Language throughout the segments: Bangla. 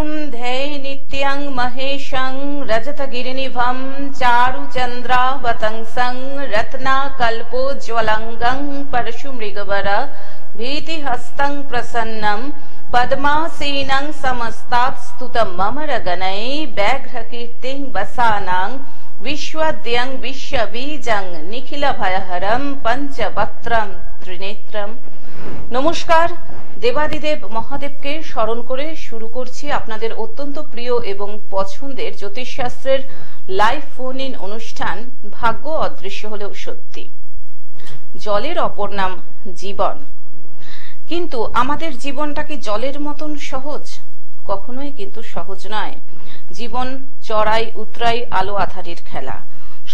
विष्णुं ध्येय नित्यं महेशं रजतगिरिनिभं चारुचन्द्रावतंसं रत्नाकल्पोज्ज्वलंगं परशुमृगवर भीतिहस्तं प्रसन्नं पद्मासीनं समस्तात्स्तुतं ममरगणैः व्याघ्रकीर्तिं वसानां विश्वद्यं विश्वबीजं निखिलभयहरं पंचवक्त्रं त्रिनेत्रं। नमस्कार, দেবাদিদেব মহাদেবকে স্মরণ করে শুরু করছি আপনাদের অত্যন্ত প্রিয় এবং পছন্দের জ্যোতিষশাস্ত্রের লাইভ ফোন ইন অনুষ্ঠান ভাগ্য অদৃশ্য হলেও সত্যি। জলের অপর নাম জীবন, কিন্তু আমাদের জীবনটা কি জলের মতন সহজ? কখনোই কিন্তু সহজ নয়। জীবন চড়াই উতরাই আলো আঁধারির খেলা।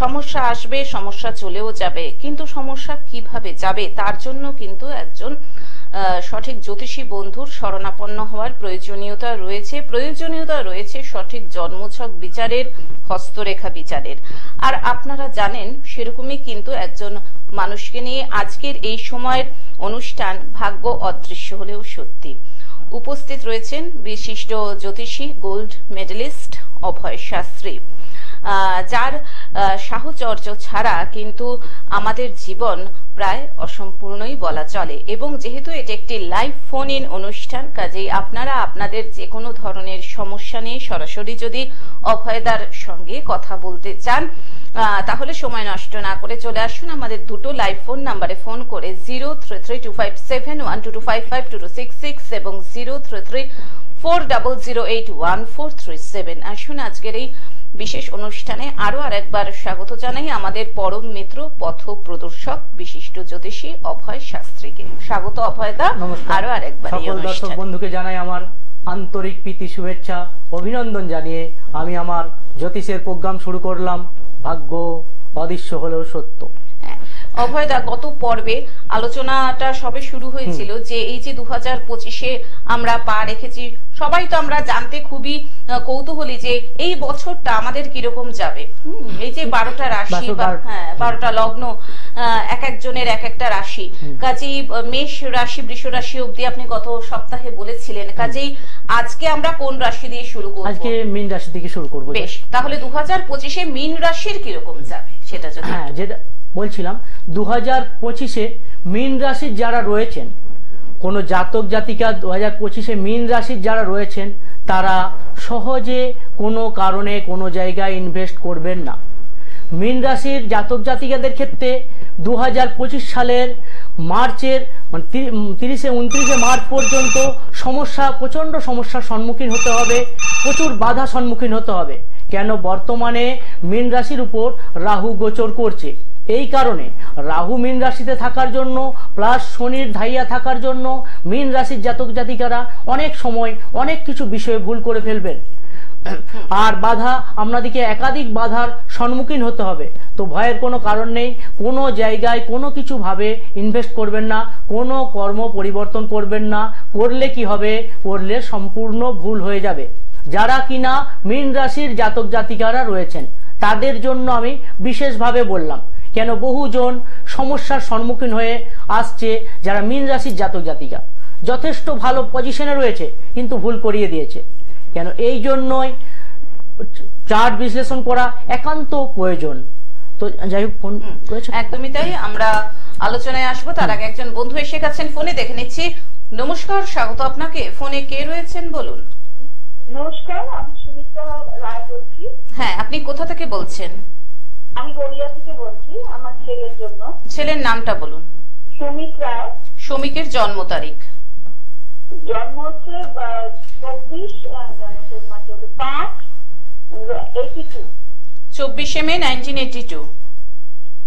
সমস্যা আসবে, সমস্যা চলেও যাবে, কিন্তু সমস্যা কিভাবে যাবে তার জন্য কিন্তু একজন সঠিক জ্যোতিষী বন্ধুর শরণাপন্ন হওয়ার প্রয়োজনীয়তা রয়েছে সঠিক জন্মছক বিচারের, হস্তরেখা বিচারের। আর আপনারা জানেন সেরকমই কিন্তু একজন মানুষকে নিয়ে আজকের এই সময়ের অনুষ্ঠান ভাগ্য অদৃশ্য হলেও সত্যি। উপস্থিত রয়েছেন বিশিষ্ট জ্যোতিষী গোল্ড মেডেলিস্ট অভয় শাস্ত্রী, যার সাহচর্য ছাড়া কিন্তু আমাদের জীবন প্রায় অসম্পূর্ণই বলা চলে। এবং যেহেতু এটি একটি লাইভ ফোন ইন অনুষ্ঠান, কাজেই আপনারা আপনাদের যে কোনো ধরনের সমস্যা নিয়ে সরাসরি যদি অভয়দার সঙ্গে কথা বলতে চান তাহলে সময় নষ্ট না করে চলে আসুন আমাদের দুটো লাইভ ফোন নাম্বারে ফোন করে 03325712255266 এবং 033400814337। আসুন আজকের এই বিশেষ অনুষ্ঠানে আরো আরেকবার স্বাগত জানাই আমাদের পরম মিত্র পথ প্রদর্শক বিশিষ্ট জ্যোতিষী অভয় শাস্ত্রীকে। স্বাগত অভয়দা আরো আরেকবার। সকল দর্শক বন্ধুকে জানাই আমার আন্তরিক প্রীতি শুভেচ্ছা অভিনন্দন জানিয়ে আমি আমার জ্যোতিষের প্রোগ্রাম শুরু করলাম ভাগ্য অদৃশ্য হলেও সত্য। অভয়দা, গত পর্বে আলোচনাটা সবে শুরু হয়েছিল যে এই যে 2025-এ আমরা পা রেখেছি, সবাই তো আমরা জানতে খুবই কৌতূহলী যে এই বছরটা আমাদের কিরকম যাবে। এই যে 12টা রাশি, 12টা লগ্ন, এক একজনের এক একটা রাশি। কাজেই মেষ রাশি বৃষ রাশি অবধি আপনি গত সপ্তাহে বলেছিলেন, কাজেই আজকে আমরা কোন রাশি দিয়ে শুরু করব? আজকে মীন রাশি থেকে শুরু করব। বেশ, তাহলে 2025-এ মীন রাশির কিরকম যাবে সেটা যদি। যেটা বলছিলাম 2025-এ মীন রাশির যারা রয়েছেন, কোন জাতক জাতিকা 2025-এ মীন রাশির যারা রয়েছেন তারা সহজে কোনো কারণে কোনো জায়গায় ইনভেস্ট করবেন না। মীন রাশির জাতক জাতিকাদের ক্ষেত্রে 2025 সালের মার্চের 30-29 মার্চ পর্যন্ত প্রচন্ড সমস্যার সম্মুখীন হতে হবে, প্রচুর বাধা সম্মুখীন হতে হবে। কেন? বর্তমানে মীন রাশির উপর রাহু গোচর করছে। এই কারণে রাহু মীন রাশিতে থাকার জন্য প্লাস শনির ধাইয়া থাকার জন্য মীন রাশির জাতক জাতিকারা অনেক সময় অনেক কিছু বিষয়ে ভুল করে ফেলবেন। আর বাধা, আপনাদেরকে একাধিক বাধার সম্মুখীন হতে হবে। তো ভয়ের কোনো কারণ নেই। কোনো জায়গায় কোনো কিছু ভাবে ইনভেস্ট করবেন না, কোনো কর্ম পরিবর্তন করবেন না। করলে কি হবে? করলে সম্পূর্ণ ভুল হয়ে যাবে। যারা কিনা মীন রাশির জাতক জাতিকারা রয়েছেন তাদের জন্য আমি বিশেষভাবে বললাম। কেন? বহুজন সমস্যার সম্মুখীন হয়ে আসছে যারা মীন রাশির জাতক জাতিকা যথেষ্ট ভালো পজিশনে রয়েছে কিন্তু ভুল করিয়ে দিয়েছে। কেন? এই জন্যই চার্ট বিশ্লেষণ করা একান্ত প্রয়োজন। তো যাই হোক, ফোন করেছেন। একদমই তাই, আমরা আলোচনায় আসবো। তার আগে একজন বন্ধু এসে গেছেন, ফোনে দেখে নিচ্ছি। নমস্কার, স্বাগত আপনাকে। ফোনে কে রয়েছেন বলুন। নমস্কার, আমি সুমিত্রা রায় বলছি। হ্যাঁ, আপনি কোথা থেকে বলছেন? আমি গড়িয়া থেকে বলছি আমার ছেলের জন্য। ছেলের নামটা বলুন। সুমিত রায়। শ্রমিকের জন্ম তারিখ? জন্ম হচ্ছে 24 মে 1982।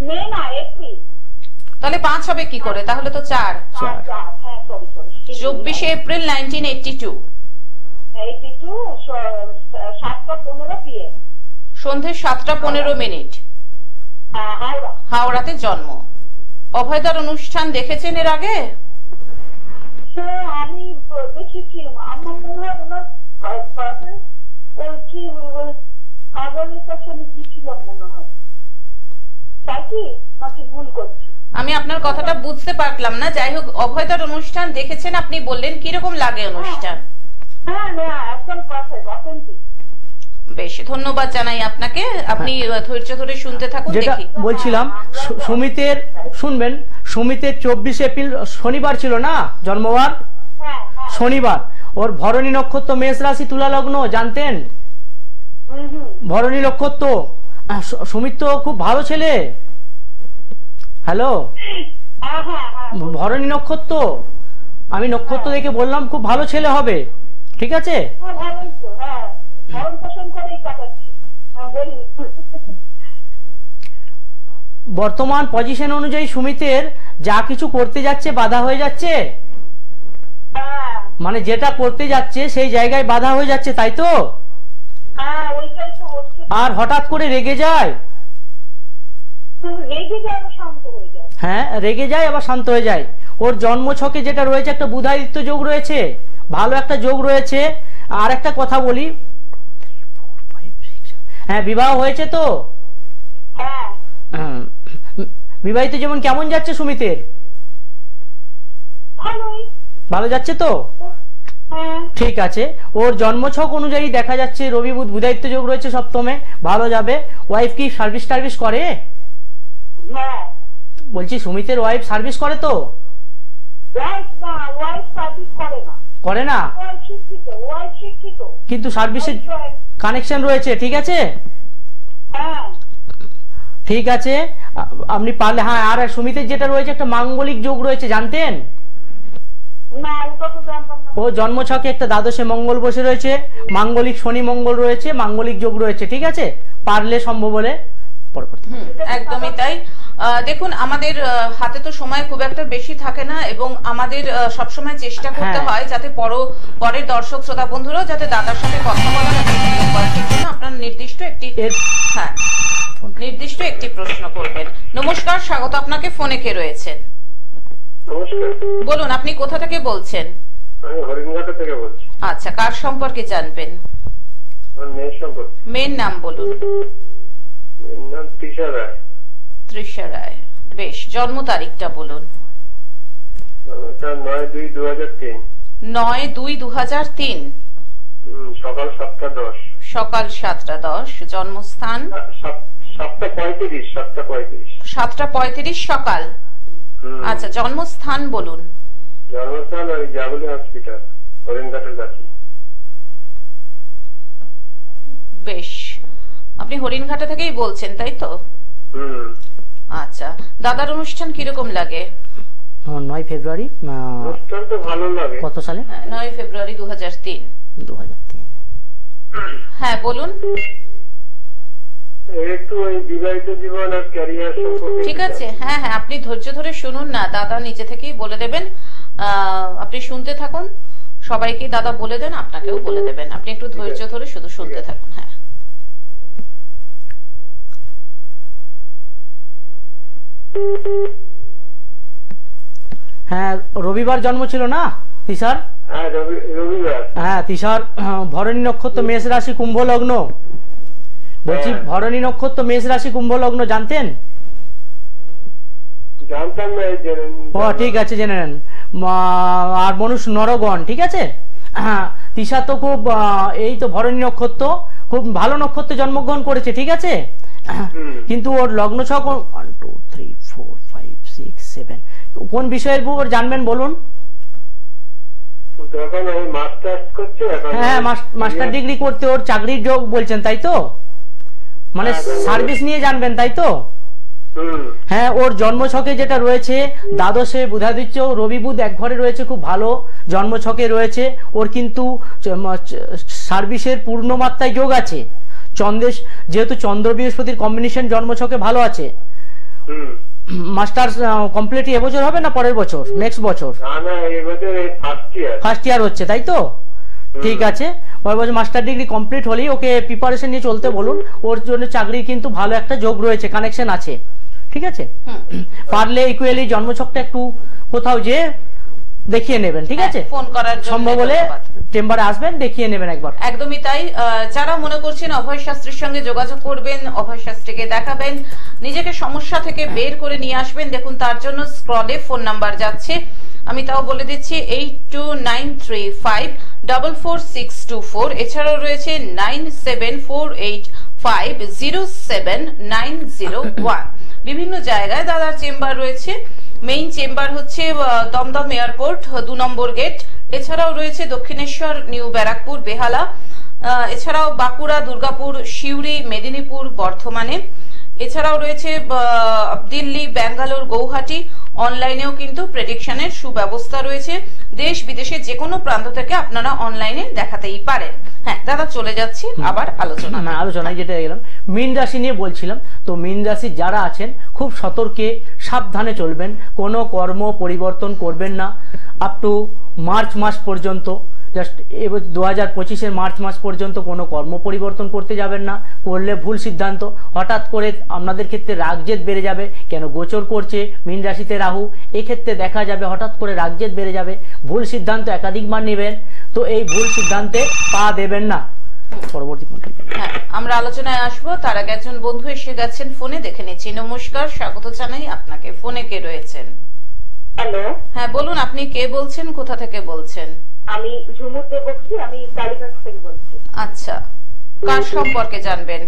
মে না, এপ্রিল। তাহলে 5 হবে কি করে? তাহলে তো 4। 24 এপ্রিল 1982। 7:15 PM। সন্ধ্যে 7:15। হাওড়াতে জন্ম। অভয়দার অনুষ্ঠান দেখেছেন এর আগে? আমি দেখেছি, আমার মনে হয় ওনার কাছে আমি গিয়েছিলাম মনে হয়। তাই কি নাকি ভুল করছি? আমি আপনার কথাটা বুঝতে পারলাম না। যাই হোক, অভয়দার অনুষ্ঠান দেখেছেন আপনি, বললেন কিরকম লাগে অনুষ্ঠান? হ্যাঁ না একদম পারফেক্ট অথেন্টিক। বেশ ধন্যবাদ জানাই আপনাকে, আপনি ধৈর্য ধরে শুনতে থাকুন। যেটা দেখি বলছিলাম সুমিতের, শুনবেন, সুমিতের 24 এপ্রিল শনিবার ছিল না জন্মবার, হ্যাঁ হ্যাঁ শনিবার। ওর ভরণী নক্ষত্র মেষ রাশি তুলা লগ্ন, জানতেন? ভরণী নক্ষত্র। সুমিত তো খুব ভালো ছেলে। হ্যালো, হ্যাঁ হ্যাঁ হ্যাঁ ভরণী নক্ষত্র, আমি নক্ষত্র দেখে বললাম খুব ভালো ছেলে হবে, ঠিক আছে? হ্যাঁ ভালোই তো, হ্যাঁ ভরণ পোষণ করেই কাটাচ্ছি। হ্যাঁ বলুন। বর্তমান পজিশন অনুযায়ী সুমিতের যা কিছু করতে যাচ্ছে বাধা হয়ে যাচ্ছে, হ্যাঁ মানে যেটা করতে যাচ্ছে সেই জায়গায় বাধা হয়ে যাচ্ছে, তাই তো? হ্যাঁ ওইটাই তো হচ্ছে। আর হঠাৎ করে রেগে যায়, রেগে যায় আবার শান্ত হয়ে যায়। হ্যাঁ রেগে যায় আবার শান্ত হয়ে যায়। ওর জন্ম ছকে যেটা রয়েছে একটা বুধাদিত্য যোগ রয়েছে, ভালো একটা যোগ রয়েছে। আর একটা কথা বলি, হ্যাঁ বিবাহ হয়েছে তো? হ্যাঁ বিবাহিত জীবন কেমন যাচ্ছে সুমিতের? ভালোই। ভালো যাচ্ছে তো? হ্যাঁ ঠিক আছে। ওর জন্মছক অনুযায়ী দেখা যাচ্ছে রবি বুধ বুধাদিত্য যোগ রয়েছে সপ্তমে, ভালো যাবে। ওয়াইফ কি সার্ভিস টার্ভিস করে? হ্যাঁ বলছি সুমিতের ওয়াইফ সার্ভিস করে তো? ওয়াইফ না, ওয়াইফ সার্ভিস করে না। করে না, ওয়াইফ শিক্ষিত, ওয়াইফ শিক্ষিত। কিন্তু সার্ভিসের কানেকশন রয়েছে, ঠিক আছে? হ্যাঁ ঠিক আছে, আপনি পারলে। হ্যাঁ আর সুমিতের যেটা রয়েছে একটা মাঙ্গলিক যোগ রয়েছে, জানতেন? না ওটা তো জানতাম না। ও জন্মছকে একটা দ্বাদশে মঙ্গল বসে রয়েছে, মাঙ্গলিক শনি মঙ্গল রয়েছে, মাঙ্গলিক যোগ রয়েছে, ঠিক আছে? পারলে সম্ভব হলে পরবর্তী। একদমই তাই। দেখুন আমাদের হাতে তো সময় খুব একটা বেশি থাকে না, এবং আমাদের সবসময় চেষ্টা করতে হ্যাঁ। হয় যাতে পরের দর্শক শ্রোতা বন্ধুরাও যাতে দাদার সাথে কথা বলার একটা সুযোগ পায়। সেই জন্য আপনার নির্দিষ্ট একটি হ্যাঁ নির্দিষ্ট একটি প্রশ্ন করবেন। নমস্কার, স্বাগত আপনাকে। ফোনে কে রয়েছেন? নমস্কার, বলুন আপনি কোথা থেকে বলছেন? আমি হরিণঘাটা থেকে বলছি। আচ্ছা, কার সম্পর্কে জানবেন? আমার মেয়ের সম্পর্কে। মেয়ের নাম বলুন। মেয়ের নাম তৃষা রায়। তৃষা রায়, বেশ। জন্ম তারিখটা বলুন। এটা 9/2/2003। 9/2/2003, সকাল 7:10। সকাল 7:10। জন্মস্থান 7:35। 7:35 সকাল। আচ্ছা, জন্মস্থান বলুন। জন্মস্থান ওই জাগুলি হসপিটাল, হরিণঘাটের কাছে। বেশ, আপনি হরিণঘাটা থেকেই বলছেন, তাই তো? আচ্ছা, দাদার অনুষ্ঠান কিরকম লাগে? 9 ফেব্রুয়ারি। অনুষ্ঠান তো ভালো লাগে। কত সালে? 9 ফেব্রুয়ারি 2003। 2003। হ্যাঁ বলুন। একটু ওই বিবাহিত জীবন আর ক্যারিয়ার সম্পর্কে। ঠিক আছে, হ্যাঁ হ্যাঁ, আপনি ধৈর্য ধরে শুনুন না, দাদা নিজে থেকেই বলে দেবেন। আপনি শুনতে থাকুন, সবাইকে দাদা বলে দেন, আপনাকেও বলে দেবেন। আপনি একটু ধৈর্য ধরে শুধু শুনতে থাকুন। হ্যাঁ হ্যাঁ রবিবার জন্ম ছিল না তিশার? হ্যাঁ রবিবার। হ্যাঁ তিশার ভরণী নক্ষত্র মেষ রাশি কুম্ভ লগ্ন। বলছি ভরণী নক্ষত্র মেষ রাশি কুম্ভ লগ্ন, জানতেন? জানতাম না। ও ঠিক আছে, জেনে নেন। আর মনুষ্য নরগণ, ঠিক আছে? হ্যাঁ তিশা তো খুব এই তো ভরণী নক্ষত্র, খুব ভালো নক্ষত্রে জন্মগ্রহণ করেছে, ঠিক আছে? কিন্তু ওর লগ্ন ছক 1 2 3 4 5 6 7 কোন বিষয়ের উপর জানবেন বলুন? হ্যাঁ মাস্টার ডিগ্রি করতে, ওর চাকরির যোগ বলছেন, তাই তো? মানে সার্ভিস নিয়ে জানবেন, তাই তো? হ্যাঁ, ওর জন্মছকে যেটা রয়েছে দ্বাদশে বুধাদিত্য রবি বুধ এক ঘরে রয়েছে, খুব ভালো জন্মছকে রয়েছে ওর, কিন্তু সার্ভিসের পূর্ণ মাত্রায় যোগ আছে। চন্দ্রেশ যেহেতু চন্দ্র বৃহস্পতির কম্বিনেশন জন্মছকে ভালো আছে। মাস্টার্স কমপ্লিট এবছর হবে না পরের বছর, নেক্সট বছর? ফার্স্ট ইয়ার হচ্ছে, তাই তো? ঠিক আছে, পরের বছর মাস্টার ডিগ্রি কমপ্লিট হলেই ওকে প্রিপারেশন নিয়ে চলতে বলুন। ওর জন্য চাকরির কিন্তু ভালো একটা যোগ রয়েছে, কানেকশন আছে, ঠিক আছে? পারলে ইকুয়ালি জন্মছকটা একটু কোথাও যে দেখিয়ে নেবেন, ঠিক আছে? ফোন করার জন্য সম্ভব হলে চেম্বারে আসবেন, দেখিয়ে নেবেন একবার। একদমই তাই। যারা মনে করছেন অভয় শাস্ত্রীর সঙ্গে যোগাযোগ করবেন, অভয় শাস্ত্রীকে দেখাবেন, নিজেকে সমস্যা থেকে বের করে নিয়ে আসবেন, দেখুন তার জন্য স্ক্রলে ফোন নাম্বার যাচ্ছে। আমি তাও বলে দিচ্ছি 8293544624। এছাড়াও রয়েছে 9748507901। বিভিন্ন জায়গায় দাদার চেম্বার রয়েছে। মেইন চেম্বার হচ্ছে দমদম এয়ারপোর্ট 2 নম্বর গেট। এছাড়াও রয়েছে দক্ষিণেশ্বর, নিউ ব্যারাকপুর, বেহালা, এছাড়াও বাঁকুড়া, দুর্গাপুর, সিউড়ি, মেদিনীপুর, বর্ধমানে। এছাড়াও রয়েছে দিল্লি, ব্যাঙ্গালোর, গৌহাটি। অনলাইনেও কিন্তু প্রেডিকশনের সুব্যবস্থা রয়েছে। দেশ বিদেশে যে কোনো প্রান্ত থেকে আপনারা অনলাইনে দেখাতেই পারেন। হ্যাঁ দাদা, চলে যাচ্ছি আবার আলোচনায় যেটা গেলাম মীন রাশি নিয়ে বলছিলাম। তো মীন রাশি যারা আছেন খুব সতর্কে সাবধানে চলবেন, কোনো কর্ম পরিবর্তন করবেন না আপ টু মার্চ মাস পর্যন্ত। জাস্ট এবার 2025-এর মার্চ মাস পর্যন্ত কোনো কর্ম পরিবর্তন করতে যাবেন না, করলে ভুল সিদ্ধান্ত। হঠাৎ করে আপনাদের ক্ষেত্রে রাগজেদ বেড়ে যাবে, কেন গোচর করছে মীন রাশিতে রাহু, এক্ষেত্রে দেখা যাবে হঠাৎ করে রাগজেদ বেড়ে যাবে, ভুল সিদ্ধান্ত একাধিকবার নেবেন। তো এই ভুল সিদ্ধান্তে পা দেবেন না। পরবর্তী হ্যাঁ আমরা আলোচনায় আসবো, তার আগে একজন বন্ধু এসে গেছেন ফোনে, দেখে নিচ্ছি। নমস্কার, স্বাগত জানাই আপনাকে। ফোনে কে রয়েছেন? হ্যালো, হ্যাঁ বলুন, আপনি কে বলছেন, কোথা থেকে বলছেন? আমি ঝুমুর দে বলছি, আমি কালীগঞ্জ থেকে বলছি। আচ্ছা, কার সম্পর্কে জানবেন?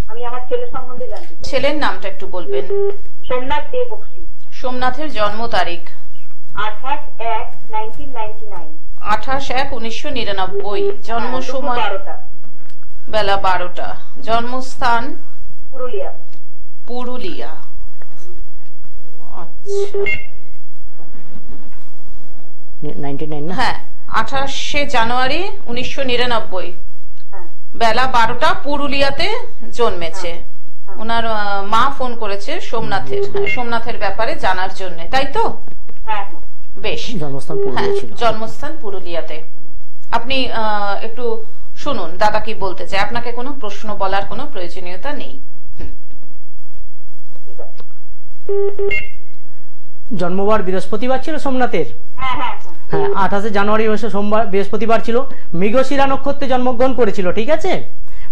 আমি আমার ছেলে সম্বন্ধে জানতে চাই। ছেলের নামটা একটু বলবেন। সোমনাথ দে বক্সি। সোমনাথের জন্ম তারিখ? 28/1/1999। 28/1/1999। জন্ম সময়? 12টা, বেলা 12টা। জন্মস্থান? পুরুলিয়া। পুরুলিয়া। আচ্ছা, 99 না? হ্যাঁ 28শে জানুয়ারি 1999, বেলা 12টা, পুরুলিয়াতে জন্মেছে। ওনার মা ফোন করেছে সোমনাথের ব্যাপারে জানার জন্য, তাই তো? হ্যাঁ, বেশ, জন্মস্থান পুরুলিয়া ছিল। জন্মস্থান পুরুলিয়াতে। আপনি একটু শুনুন দাদা কি বলতে চায়। আপনাকে কোনো প্রশ্ন বলার কোনো প্রয়োজনীয়তা নেই। জন্মবার বৃহস্পতিবার ছিল সোমনাথের। হ্যাঁ 28 জানুয়ারি সোমবার বৃহস্পতিবার ছিল। মৃগশিরা নক্ষত্রে জন্মগ্রহণ করেছিল, ঠিক আছে?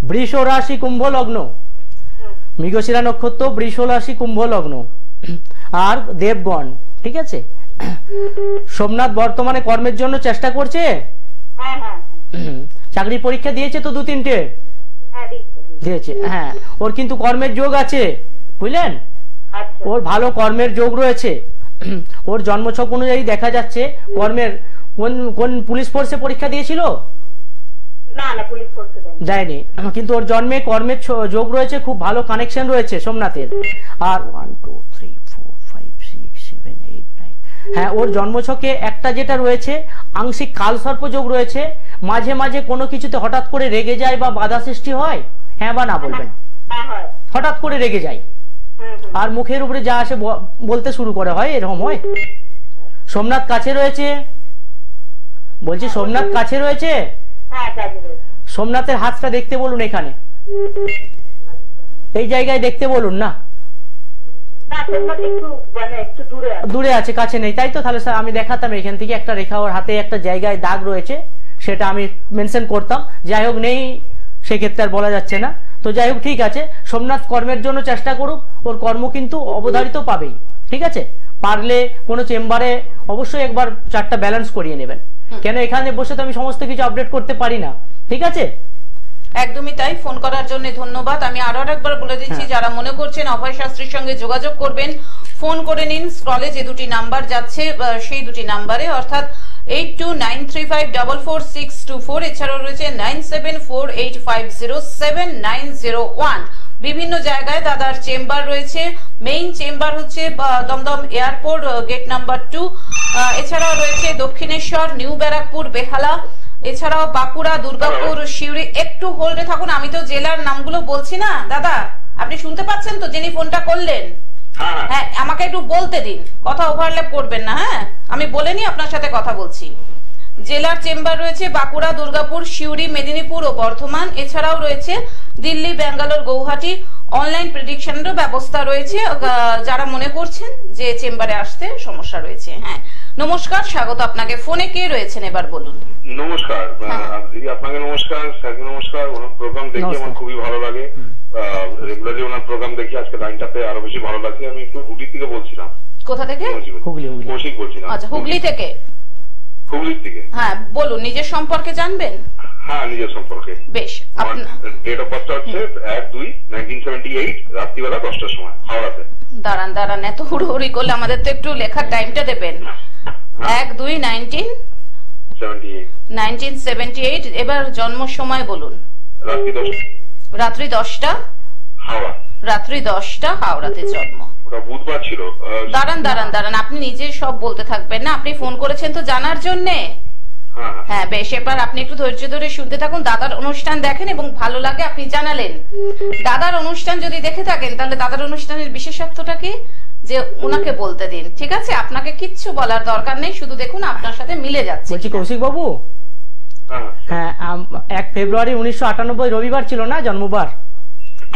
বৃষ রাশি, কুম্ভ লগ্ন। মৃগশিরা নক্ষত্র, বৃষ রাশি, কুম্ভ লগ্ন আর দেবগণ, ঠিক আছে? সোমনাথ বর্তমানে কর্মের জন্য চেষ্টা করছে। চাকরি পরীক্ষা দিয়েছে তো 2-3টে দিয়েছে। হ্যাঁ, ওর কিন্তু কর্মের যোগ আছে, বুঝলেন? ওর ভালো কর্মের যোগ রয়েছে। ওর জন্মছক অনুযায়ী দেখা যাচ্ছে কর্মের কোন পুলিশ ফোর্সে পরীক্ষা দিয়েছিল? না না, পুলিশ ফোর্সে দেয়নি, কিন্তু ওর জন্মে কর্মের যোগ রয়েছে, খুব ভালো কানেকশন রয়েছে সোমনাথের। আর 1 2 3 4 5 6 7 8 9, হ্যাঁ ওর জন্মছকে একটা যেটা রয়েছে আংশিক কালসর্প যোগ রয়েছে। মাঝে মাঝে কোনো কিছুতে হঠাৎ করে রেগে যায় বা বাধা সৃষ্টি হয়। হ্যাঁ বা না বলবেন? হঠাৎ করে রেগে যায় আর মুখের উপরে যা আসে বলতে শুরু করে, হয় এরকম হয়। সোমনাথ কাছে রয়েছে, বলছি সোমনাথ কাছে রয়েছে। সোমনাথের হাতটা দেখতে বলুন, এখানে এই জায়গায় দেখতে বলুন না। দূরে আছে, কাছে নেই, তাই তো? তাহলে স্যার আমি দেখাতাম এখান থেকে একটা রেখা, ওর হাতে একটা জায়গায় দাগ রয়েছে, সেটা আমি মেনশন করতাম। যাই হোক, নেই সেক্ষেত্রে আর বলা যাচ্ছে না। তো যাই হোক, ঠিক আছে, সোমনাথ কর্মের জন্য চেষ্টা করুক, ওর কর্ম কিন্তু অবধারিত পাবেই, ঠিক আছে? পারলে কোনো চেম্বারে অবশ্যই একবার চারটা ব্যালেন্স করিয়ে নেবেন, কেন এখানে বসে তো আমি সমস্ত কিছু আপডেট করতে পারি না, ঠিক আছে? একদমই তাই। ফোন করার জন্য ধন্যবাদ। আমি আরো একবার বলে দিচ্ছি, যারা মনে করছেন অভয় শাস্ত্রীর সঙ্গে যোগাযোগ করবেন, ফোন করে নিন। স্ক্রলে যে দুটি নাম্বার যাচ্ছে সেই দুটি নাম্বারে, অর্থাৎ 8293544624, এছাড়াও রয়েছে 9748507901। বিভিন্ন জায়গায় দাদার চেম্বার রয়েছে। মেইন চেম্বার হচ্ছে দমদম এয়ারপোর্ট, গেট নাম্বার 2। এছাড়াও রয়েছে দক্ষিণেশ্বর, নিউ ব্যারাকপুর, বেহালা, এছাড়াও বাঁকুড়া, দুর্গাপুর, সিউড়ি। একটু হোল্ডে থাকুন, আমি তো জেলার নামগুলো বলছি না দাদা, আপনি শুনতে পাচ্ছেন তো? যিনি ফোনটা করলেন, হ্যাঁ আমাকে একটু বলতে দিন, কথা ওভারল্যাপ করবেন না। হ্যাঁ, আমি বলেনি আপনার সাথে কথা বলছি। জেলার চেম্বার রয়েছে বাঁকুড়া, দুর্গাপুর, সিউড়ি, মেদিনীপুর ও বর্ধমান। এছাড়াও রয়েছে দিল্লি, ব্যাঙ্গালোর, গৌহাটি। অনলাইন প্রেডিকশনেরও ব্যবস্থা রয়েছে যারা মনে করছেন যে চেম্বারে আসতে সমস্যা রয়েছে। হ্যাঁ, নমস্কার, স্বাগত আপনাকে। ফোনে কে রয়েছেন এবার বলুন। নমস্কার দিদি, আপনাকে নমস্কার, স্যারকে নমস্কার। ওনার প্রোগ্রাম দেখি আমার খুবই ভালো লাগে, রেগুলারলি ওনার প্রোগ্রাম দেখি। আজকে লাইনটাতে আরো বেশি ভালো লাগছে। আমি একটু হুগলি থেকে বলছিলাম। কোথা থেকে? হুগলি। কৌশিক বলছিলাম। আচ্ছা, হুগলি থেকে। হুগলির থেকে। হ্যাঁ বলুন, নিজের সম্পর্কে জানবেন? হ্যাঁ, নিজের সম্পর্কে। বেশ, ডেট অফ বার্থ হচ্ছে 1/2/1978 রাত্রিবেলা 10টার সময়, হাওড়াতে। দাঁড়ান, এত হুড়োহুড়ি করলে আমাদের তো একটু লেখার টাইমটা দেবেন। 1/2/1978। এবার জন্ম সময় বলুন। রাত্রি 10টা হাওড়া। রাত্রি 10টা হাওড়াতে জন্ম। ওটা বুধবার ছিল। দাঁড়ান, আপনি নিজে সব বলতে থাকবেন না, আপনি ফোন করেছেন তো জানার জন্যে। হ্যাঁ বেশ, এবার আপনি একটু ধৈর্য ধরে শুনতে থাকুন। দাদার অনুষ্ঠান দেখেন এবং ভালো লাগে আপনি জানালেন। দাদার অনুষ্ঠান যদি দেখে থাকেন তাহলে দাদার অনুষ্ঠানের বিশেষত্বটা কি, যে ওনাকে বলতে দিন, ঠিক আছে? আপনাকে কিচ্ছু বলার দরকার নেই, শুধু দেখুন আপনার সাথে মিলে যাচ্ছে। বলছি কৌশিক বাবু, হ্যাঁ 1 ফেব্রুয়ারি 1998 রবিবার ছিল না জন্মবার?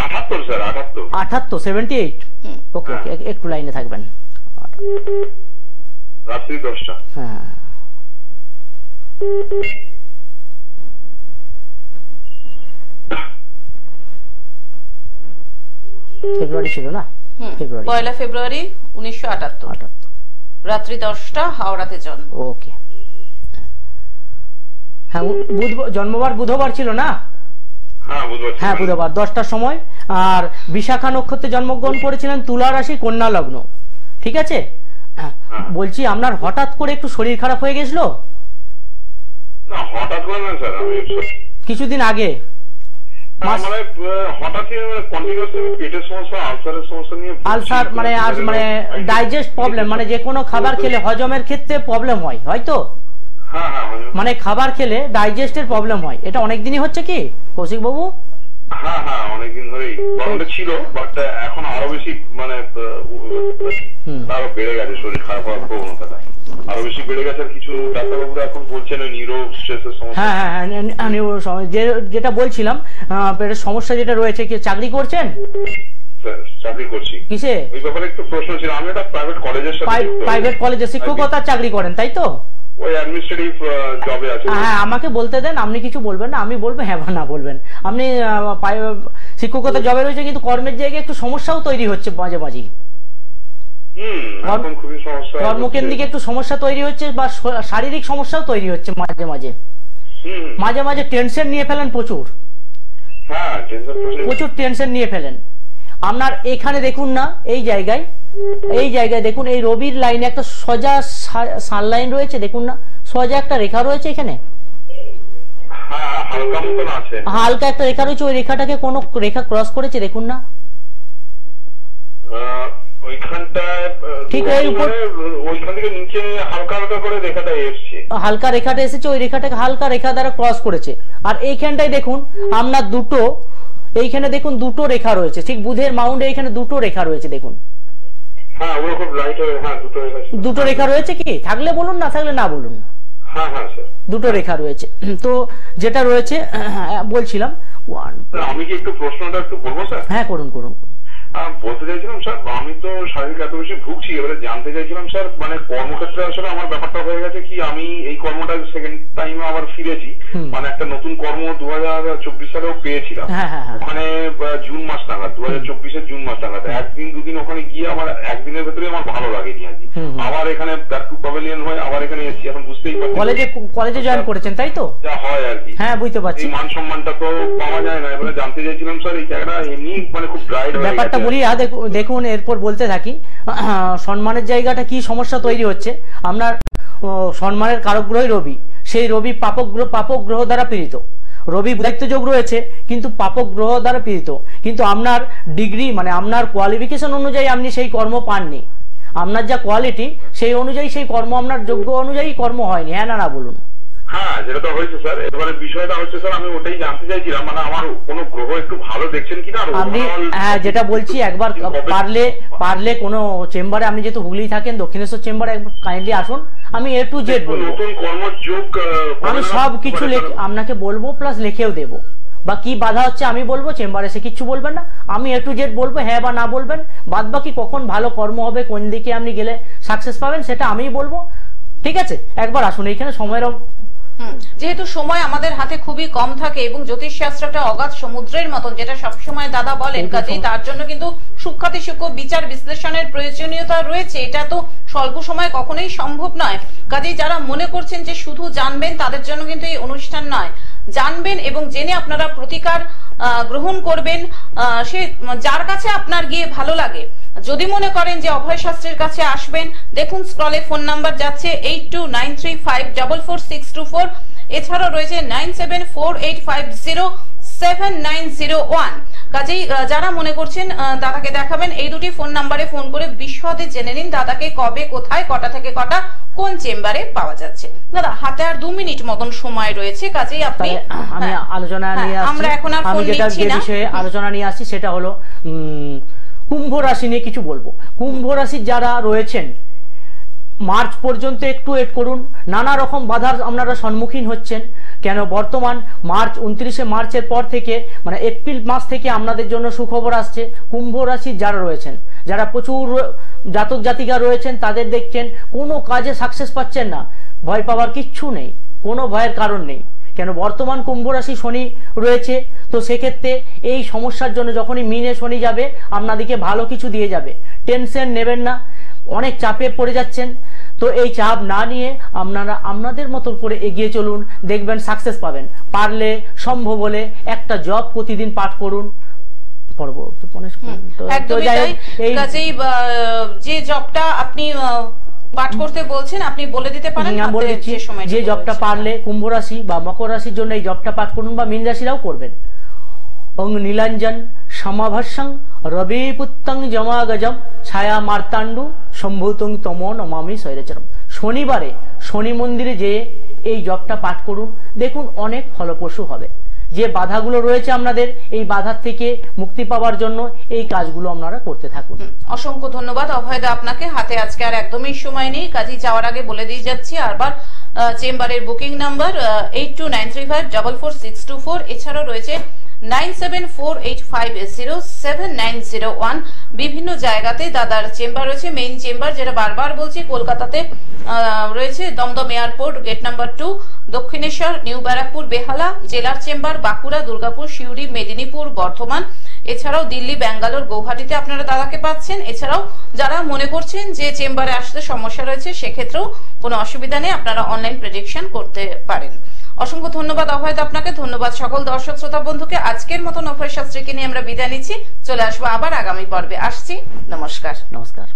78 স্যার, 78 78। ওকে, একটু লাইনে থাকবেন। রাত্রি 10টা। হ্যাঁ ফেব্রুয়ারি ছিল না? ফেব্রুয়ারি, 1 ফেব্রুয়ারি 1978, রাত্রি 10টা, হাওড়াতে জন্ম। ওকে। হ্যাঁ জন্মবার বুধবার ছিল না? হ্যাঁ বুধবার 10টার সময়। আর বিশাখা নক্ষত্রে জন্মগ্রহণ করেছিলেন, তুলা রাশি, কন্যা লগ্ন, ঠিক আছে? বলছি আপনার হঠাৎ করে একটু শরীর খারাপ হয়ে গেছিল? না, হঠাৎ করে না স্যার, আমি কিছুদিন আগে আলসার মানে ডাইজেস্ট প্রবলেম, মানে যে কোনো খাবার খেলে হজমের ক্ষেত্রে প্রবলেম হয়, হয়তো মানে খাবার খেলে ডাইজেস্টের প্রবলেম হয়। এটা অনেকদিনই হচ্ছে কি কৌশিক বাবু? হ্যাঁ অনেকদিন ধরেই গরমটা ছিল, বাট এখন আরো বেশি মানে আরো বেড়ে গেছে শরীর খারাপ হওয়ার প্রবণতাটা, আরো বেশি বেড়ে গেছে। আর কিছু ডাক্তারবাবুরা এখন বলছেন নিউরো স্ট্রেসের সমস্যা। হ্যাঁ যেটা বলছিলাম, সমস্যা যেটা রয়েছে, কি চাকরি করছেন? চাকরি করছি। কিসে? ওই ব্যাপারে একটু প্রশ্ন ছিল। আমি একটা প্রাইভেট কলেজে শিক্ষকতার চাকরি করেন, তাই তো? ওই অ্যাডমিনিস্ট্রেটিভ জবে আছে। হ্যাঁ, আমাকে বলতে দেন, আপনি কিছু বলবেন না, আমি বলবো হ্যাঁ বা না বলবেন। আপনি শিক্ষকতার জবে রয়েছে, কিন্তু কর্মের জায়গায় একটু সমস্যাও তৈরি হচ্ছে মাঝে মাঝে। কর্মকেন্দ্রিক একটু সমস্যা তৈরি হচ্ছে, বা শারীরিক সমস্যাও তৈরি হচ্ছে মাঝে মাঝে টেনশন নিয়ে ফেলেন, প্রচুর টেনশন নিয়ে ফেলেন। আপনার এখানে দেখুন না, এই জায়গায় দেখুন, এই রবির লাইনে একটা সোজা সান লাইন রয়েছে, দেখুন না, সোজা একটা রেখা রয়েছে এখানে, হালকা একটা রেখা রয়েছে। ওই রেখাটাকে কোন রেখা ক্রস করেছে দেখুন না, ঠিক ওই উপর হালকা রেখাটা এসেছে, ওই রেখাটাকে হালকা রেখা দ্বারা ক্রস করেছে। আর এইখানটায় দেখুন আপনার এইখানে দেখুন দুটো রেখা রয়েছে, ঠিক বুধের মাউন্টে এইখানে দুটো রেখা রয়েছে, দেখুন দুটো রেখা রয়েছে। কি থাকলে বলুন, না থাকলে না বলুন। দুটো রেখা রয়েছে। তো যেটা রয়েছে বলছিলাম, আমি কি একটু প্রশ্নটা একটু বলবো স্যার? হ্যাঁ করুন। বলতে চাইছিলাম স্যার, আমি তো শারীরিক এত বেশি ভুগছি, এবারে জানতে চাইছিলাম স্যার, মানে কর্মক্ষেত্রে আসলে আমার ব্যাপারটা হয়ে গেছে কি, আমি এই কর্মটা সেকেন্ড টাইমে আবার ফিরেছি, মানে একটা নতুন কর্ম 2024 সালেও পেয়েছিলাম, ওখানে জুন মাস নাগাদ, 2024-এর জুন মাস নাগাদ। একদিন দুদিন ওখানে গিয়ে আমার একদিনের ভেতরে আমার ভালো লাগেনি আর কি। আবার এখানে প্যাভিলিয়ন হয়ে আবার এখানে এসেছি। এখন বুঝতেই পারছি কলেজে জয়েন করেছেন, তাই তো? যা হয় আর কি। হ্যাঁ বুঝতে পারছি। মান সম্মানটা তো পাওয়া যায় না। এবারে জানতে চাইছিলাম স্যার, এই জায়গাটা এমনি মানে খুব ড্রাইড হয়ে গেছে। দেখুন এরপর বলতে থাকি, সম্মানের জায়গাটা কি সমস্যা তৈরি হচ্ছে। আপনার সম্মানের কারক গ্রহই রবি, সেই রবি পাপক গ্রহ দ্বারা পীড়িত। রবি দায়িত্ব যোগ রয়েছে, কিন্তু পাপক গ্রহ দ্বারা পীড়িত। কিন্তু আপনার ডিগ্রি মানে আপনার কোয়ালিফিকেশন অনুযায়ী আপনি সেই কর্ম পাননি। আপনার যা কোয়ালিটি সেই অনুযায়ী সেই কর্ম, আপনার যোগ্য অনুযায়ী কর্ম হয়নি। হ্যাঁ না বলুন। হ্যাঁ, যেটা তো হয়েছে স্যার। এবারে বিষয়টা হচ্ছে স্যার, আমি ওটাই জানতে চাইছিলাম, মানে আমার কোনো গ্রহ একটু ভালো দেখছেন কিনা আপনি? হ্যাঁ, যেটা বলছি, একবার পারলে কোনো চেম্বারে, আপনি যেহেতু হুগলি থাকেন, দক্ষিণেশ্বর চেম্বারে একবার কাইন্ডলি আসুন, আমি A to Z বলবো। নতুন কর্মযোগ আমি সব কিছু আপনাকে বলবো, প্লাস লিখেও দেবো। বা কি বাধা হচ্ছে আমি বলবো, চেম্বারে এসে কিচ্ছু বলবেন না, আমি A to Z বলবো, হ্যাঁ বা না বলবেন। বাদ বাকি কখন ভালো কর্ম হবে, কোন দিকে আপনি গেলে সাকসেস পাবেন, সেটা আমিই বলবো, ঠিক আছে? একবার আসুন, এইখানে সময়ের যেহেতু সময় আমাদের হাতে খুবই কম থাকে এবং জ্যোতিষ শাস্ত্রটা অগাধ সমুদ্রের মতন, যেটা সবসময় দাদা বলেন, কাজেই তার জন্য কিন্তু সূক্ষ্মাতি সূক্ষ্ম বিচার বিশ্লেষণের প্রয়োজনীয়তা রয়েছে। এটা তো স্বল্প সময় কখনোই সম্ভব নয়। কাজেই যারা মনে করছেন যে শুধু জানবেন, তাদের জন্য কিন্তু এই অনুষ্ঠান নয়। জানবেন এবং জেনে আপনারা প্রতিকার গ্রহণ করবেন, সে যার কাছে আপনার গিয়ে ভালো লাগে। যদি মনে করেন যে অভয় শাস্ত্রের কাছে আসবেন, দেখুন স্ক্রলে ফোন নাম্বার যাচ্ছে 8293544624, এছাড়াও রয়েছে 9748507901। কাজেই যারা মনে করছেন দাদাকে দেখাবেন, এই দুটি ফোন নাম্বারে ফোন করে বিশদে জেনে নিন দাদাকে কবে, কোথায়, কটা থেকে কটা, কোন চেম্বারে পাওয়া যাচ্ছে। দাদা হাতে আর 2 মিনিট মতন সময় রয়েছে, কাজেই আপনি আমি আলোচনা নিয়ে আসছি। আমরা এখন আর ফোন নিচ্ছি না, বিষয়ে আলোচনা নিয়ে আসছি সেটা হলো কুম্ভ রাশি নিয়ে কিছু বলবো। কুম্ভ রাশির যারা রয়েছেন, মার্চ পর্যন্ত একটু ওয়েট করুন। নানা রকম বাধার আপনারা সম্মুখীন হচ্ছেন। কেন বর্তমান 29 মার্চের পর থেকে, মানে এপ্রিল মাস থেকে আপনাদের জন্য সুখবর আসছে। কুম্ভ রাশির যারা রয়েছেন, যারা প্রচুর জাতক জাতিকা রয়েছেন, তাদের দেখছেন কোনো কাজে সাকসেস পাচ্ছেন না। ভয় পাওয়ার কিচ্ছু নেই, কোনো ভয়ের কারণ নেই। কেন বর্তমান কুম্ভ রাশি শনি রয়েছে, তো সেক্ষেত্রে এই সমস্যার জন্য যখনই মিনে শনি যাবে, আপনাদেরকে ভালো কিছু দিয়ে যাবে। টেনশন নেবেন না, অনেক চাপে পড়ে যাচ্ছেন, তো এই চাপ না নিয়ে আপনারা আপনাদের মতো করে এগিয়ে চলুন, দেখবেন সাকসেস পাবেন। পারলে সম্ভব হলে একটা জব প্রতিদিন পাঠ করুন। যে জবটা আপনি পাঠ করতে বলছেন, আপনি বলে দিতে পারেন? বলে দিচ্ছি, যে জবটা পারলে কুম্ভ রাশি বা মকর রাশির জন্য এই জবটা পাঠ করুন, বা মীন রাশিরাও করবেন। ওং নীলাঞ্জন সমাভাসং রবি পুত্তং জমাগজম ছায়া মার্তাণ্ডু সম্ভূতং তমো নমামি শৈলচরম। শনিবারে শনি মন্দিরে যেয়ে এই জপটা পাঠ করুন, দেখুন অনেক ফলপ্রসূ হবে। যে বাধাগুলো রয়েছে আপনাদের, এই বাধার থেকে মুক্তি পাওয়ার জন্য এই কাজগুলো আপনারা করতে থাকুন। অসংখ্য ধন্যবাদ অভয়দা আপনাকে। হাতে আজকে আর একদমই সময় নেই, কাজেই যাওয়ার আগে বলে দিয়ে যাচ্ছি আরবার চেম্বারের বুকিং নাম্বার 8293544624, এছাড়াও রয়েছে 9748507901। বিভিন্ন জায়গাতে দাদার চেম্বার রয়েছে। মেইন চেম্বার, যেটা বারবার বলছি, কলকাতাতে রয়েছে Dumdum airport gate number 2, Dakshineswar, new Barrackpore, Behala. জেলার চেম্বার বাঁকুড়া, দুর্গাপুর, সিউড়ি, মেদিনীপুর, বর্ধমান। এছাড়াও দিল্লি, ব্যাঙ্গালোর, গৌহাটিতে আপনারা দাদাকে পাচ্ছেন। এছাড়াও যারা মনে করছেন যে চেম্বারে আসতে সমস্যা রয়েছে, সেক্ষেত্রেও কোনো অসুবিধা নেই, আপনারা অনলাইন প্রেডিকশন করতে পারেন। অসংখ্য ধন্যবাদ অভয়দা আপনাকে। ধন্যবাদ সকল দর্শক শ্রোতা বন্ধুকে। আজকের মতন অভয় শাস্ত্রীকে নিয়ে আমরা বিদায় নিচ্ছি। চলে আসবো আবার আগামী পর্বে। আসছি, নমস্কার। নমস্কার।